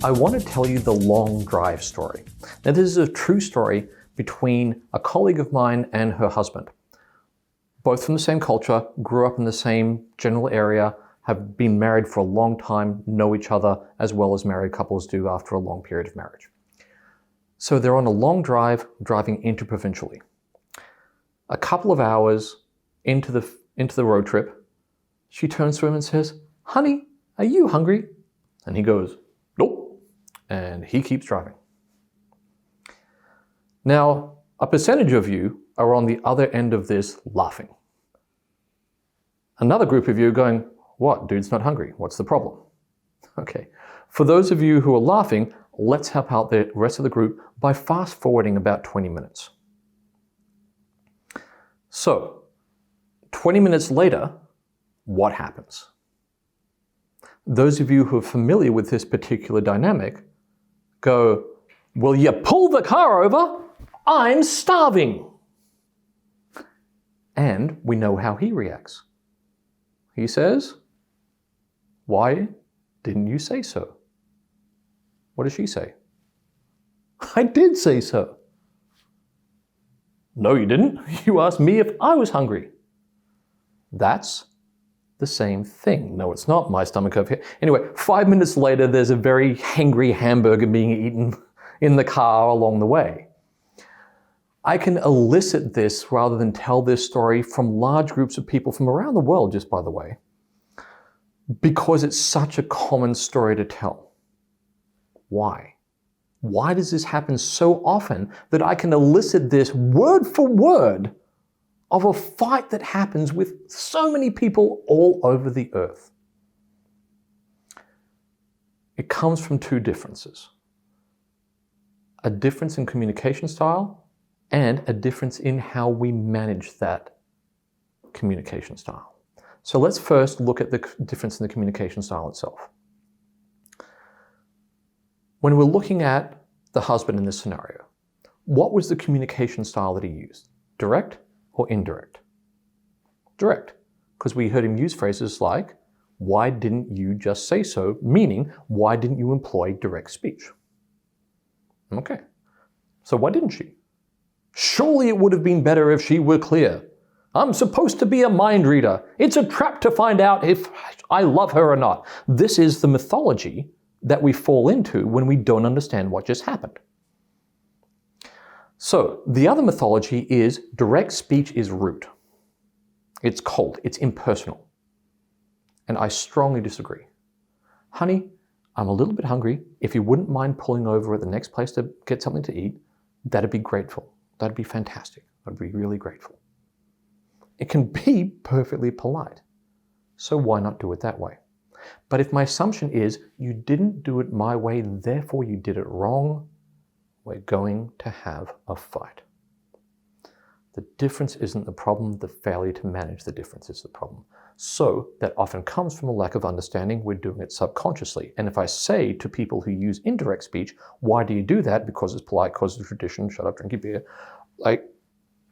I want to tell you the long drive story. Now, this is a true story between a colleague of mine and her husband. Both from the same culture, grew up in the same general area, have been married for a long time, know each other as well as married couples do after a long period of marriage. So they're on a long drive, driving interprovincially. A couple of hours into the road trip, she turns to him and says, "Honey, are you hungry?" And he goes, "Nope." And he keeps driving. Now, a percentage of you are on the other end of this laughing. Another group of you are going, "What? Dude's not hungry. What's the problem?" Okay. For those of you who are laughing, let's help out the rest of the group by fast forwarding about 20 minutes. So, 20 minutes later, what happens? Those of you who are familiar with this particular dynamic go, "Will you pull the car over? I'm starving." And we know how he reacts. He says, "Why didn't you say so?" What does she say? "I did say so." "No, you didn't. You asked me if I was hungry." That's the same thing. No, it's not. My stomach over here. Anyway, 5 minutes later, there's a very hangry hamburger being eaten in the car along the way. I can elicit this rather than tell this story from large groups of people from around the world, just by the way, because it's such a common story to tell. Why? Why does this happen so often that I can elicit this word for word of a fight that happens with so many people all over the earth? It comes from two differences. A difference in communication style and a difference in how we manage that communication style. So let's first look at the difference in the communication style itself. When we're looking at the husband in this scenario, what was the communication style that he used? Direct or indirect? Direct, because we heard him use phrases like, "Why didn't you just say so?" Meaning, why didn't you employ direct speech? Okay, so why didn't she? "Surely it would have been better if she were clear. I'm supposed to be a mind reader. It's a trap to find out if I love her or not." This is the mythology that we fall into when we don't understand what just happened. So the other mythology is direct speech is rude. It's cold, it's impersonal. And I strongly disagree. "Honey, I'm a little bit hungry. If you wouldn't mind pulling over at the next place to get something to eat, that'd be grateful. That'd be fantastic. I'd be really grateful." It can be perfectly polite. So why not do it that way? But if my assumption is you didn't do it my way, therefore you did it wrong, we're going to have a fight. The difference isn't the problem, the failure to manage the difference is the problem. So that often comes from a lack of understanding. We're doing it subconsciously. And if I say to people who use indirect speech, "Why do you do that?" "Because it's polite, because it's tradition, shut up, drink your beer."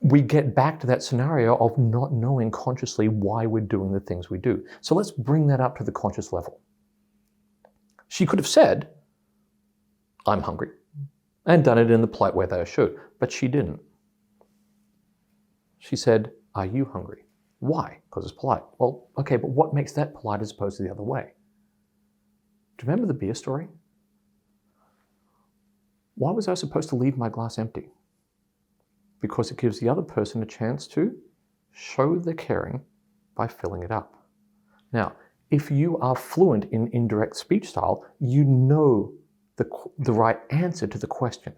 We get back to that scenario of not knowing consciously why we're doing the things we do. So let's bring that up to the conscious level. She could have said, "I'm hungry," and done it in the polite way that I should, but she didn't. She said, "Are you hungry?" Why? Because it's polite. Well, okay, but what makes that polite as opposed to the other way? Do you remember the beer story? Why was I supposed to leave my glass empty? Because it gives the other person a chance to show their caring by filling it up. Now, if you are fluent in indirect speech style, you know the right answer to the question.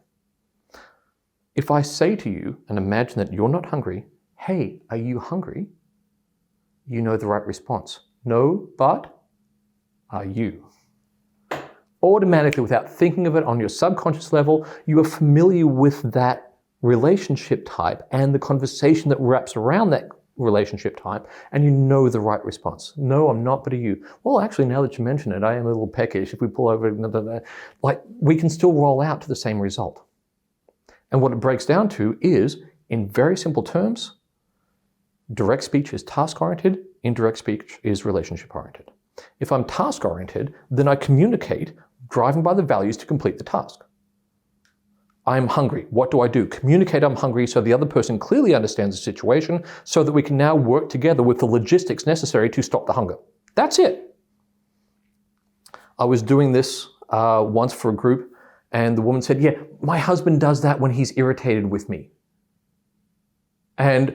If I say to you, and imagine that you're not hungry, "Hey, are you hungry?" you know the right response. "No, but are you?" Automatically, without thinking of it on your subconscious level, you are familiar with that relationship type and the conversation that wraps around that relationship type, and you know the right response. "No, I'm not, but are you?" "Well, actually, now that you mention it, I am a little peckish. If we pull over, we can still roll out to the same result. And what it breaks down to is, in very simple terms, direct speech is task-oriented, indirect speech is relationship-oriented. If I'm task-oriented, then I communicate, driving by the values to complete the task. I'm hungry. What do I do? Communicate I'm hungry so the other person clearly understands the situation so that we can now work together with the logistics necessary to stop the hunger. That's it. I was doing this once for a group, and the woman said, yeah, my husband does that when he's irritated with me. And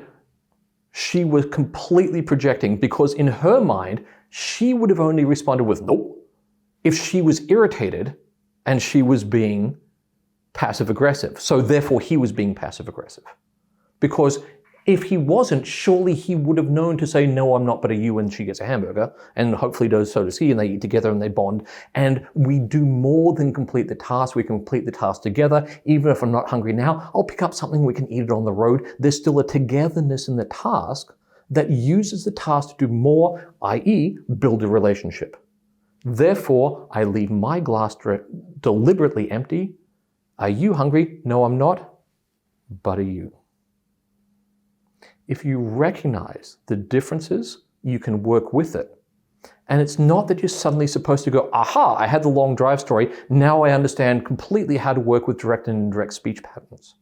she was completely projecting because in her mind, she would have only responded with nope if she was irritated and she was being passive-aggressive. So therefore he was being passive-aggressive. Because if he wasn't, surely he would have known to say, no, I'm not, but are you, and she gets a hamburger, and hopefully so does he, and they eat together and they bond. And we do more than complete the task. We complete the task together. Even if I'm not hungry now, I'll pick up something, we can eat it on the road. There's still a togetherness in the task that uses the task to do more, i.e. build a relationship. Therefore, I leave my glass deliberately empty. Are you hungry? No, I'm not, but are you? If you recognize the differences, you can work with it. And it's not that you're suddenly supposed to go, aha, I had the long drive story, now I understand completely how to work with direct and indirect speech patterns.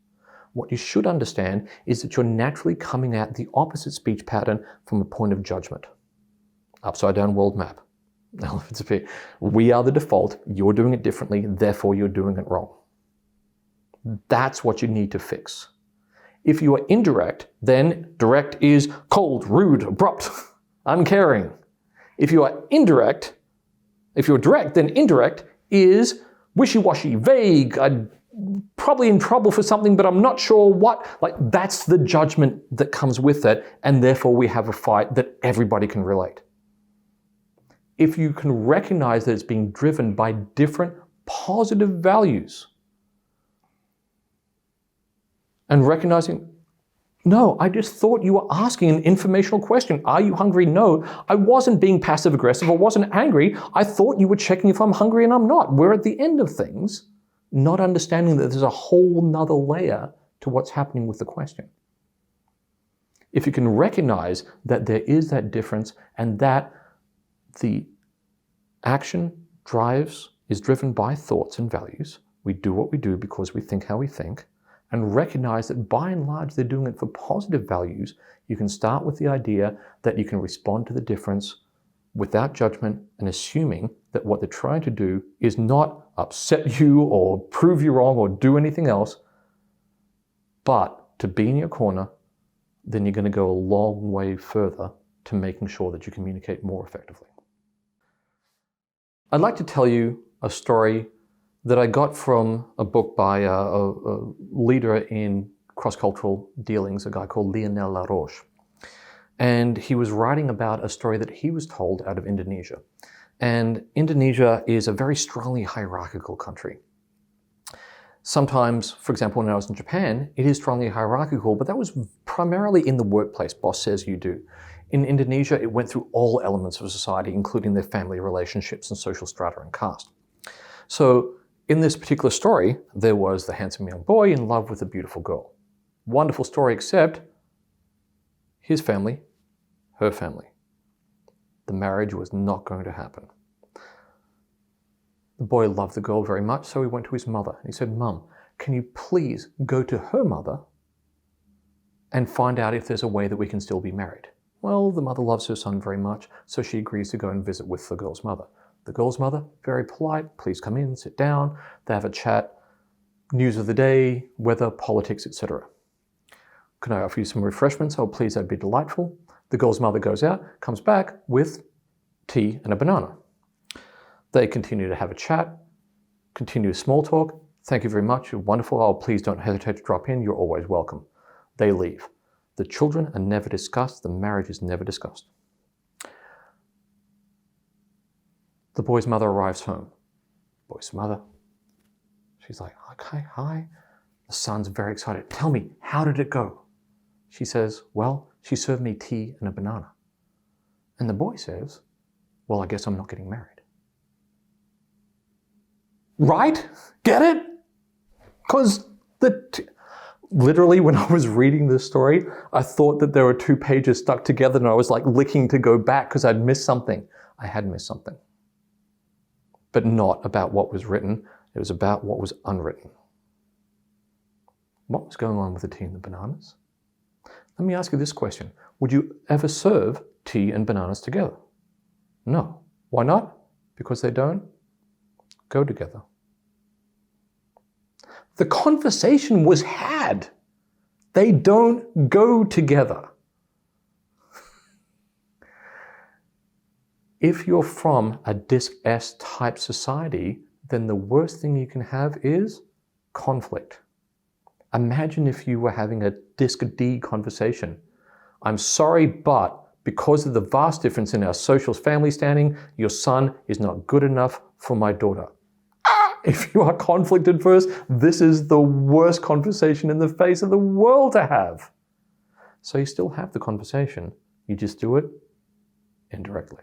What you should understand is that you're naturally coming at the opposite speech pattern from a point of judgment. Upside down world map. We are the default, you're doing it differently, therefore you're doing it wrong. That's what you need to fix. If you are indirect, then direct is cold, rude, abrupt, uncaring. If you are indirect, if you're direct, then indirect is wishy-washy, vague, I'm probably in trouble for something, but I'm not sure what. Like, that's the judgment that comes with it, and therefore we have a fight that everybody can relate. If you can recognize that it's being driven by different positive values, and recognizing, no, I just thought you were asking an informational question. Are you hungry? No, I wasn't being passive aggressive. I wasn't angry. I thought you were checking if I'm hungry and I'm not. We're at the end of things, not understanding that there's a whole nother layer to what's happening with the question. If you can recognize that there is that difference and that the action is driven by thoughts and values, we do what we do because we think how we think, and recognize that by and large they're doing it for positive values, you can start with the idea that you can respond to the difference without judgment and assuming that what they're trying to do is not upset you or prove you wrong or do anything else, but to be in your corner, then you're going to go a long way further to making sure that you communicate more effectively. I'd like to tell you a story that I got from a book by a leader in cross-cultural dealings, a guy called Lionel Laroche. And he was writing about a story that he was told out of Indonesia. And Indonesia is a very strongly hierarchical country. Sometimes, for example, when I was in Japan, it is strongly hierarchical, but that was primarily in the workplace. Boss says you do. In Indonesia, it went through all elements of society, including their family relationships and social strata and caste. So in this particular story, there was the handsome young boy in love with a beautiful girl. Wonderful story, except his family, her family. The marriage was not going to happen. The boy loved the girl very much, so he went to his mother. He said, Mum, can you please go to her mother and find out if there's a way that we can still be married? Well, the mother loves her son very much, so she agrees to go and visit with the girl's mother. The girl's mother, very polite, please come in, sit down. They have a chat, news of the day, weather, politics, etc. Can I offer you some refreshments? Oh, please, that'd be delightful. The girl's mother goes out, comes back with tea and a banana. They continue to have a chat, continue small talk. Thank you very much, you're wonderful. Oh, please don't hesitate to drop in, you're always welcome. They leave. The children are never discussed, the marriage is never discussed. The boy's mother arrives home. Boy's mother, she's like, okay, hi. The son's very excited. Tell me, how did it go? She says, well, she served me tea and a banana. And the boy says, well, I guess I'm not getting married. Right? Get it? Because Literally, when I was reading this story, I thought that there were 2 pages stuck together and I was like licking to go back because I'd missed something. I had missed something. But not about what was written. It was about what was unwritten. What was going on with the tea and the bananas? Let me ask you this question. Would you ever serve tea and bananas together? No. Why not? Because they don't go together. The conversation was had. They don't go together. If you're from a disc S type society, then the worst thing you can have is conflict. Imagine if you were having a disc D conversation. I'm sorry, but because of the vast difference in our social family standing, your son is not good enough for my daughter. If you are conflict adverse, this is the worst conversation in the face of the world to have. So you still have the conversation, you just do it indirectly.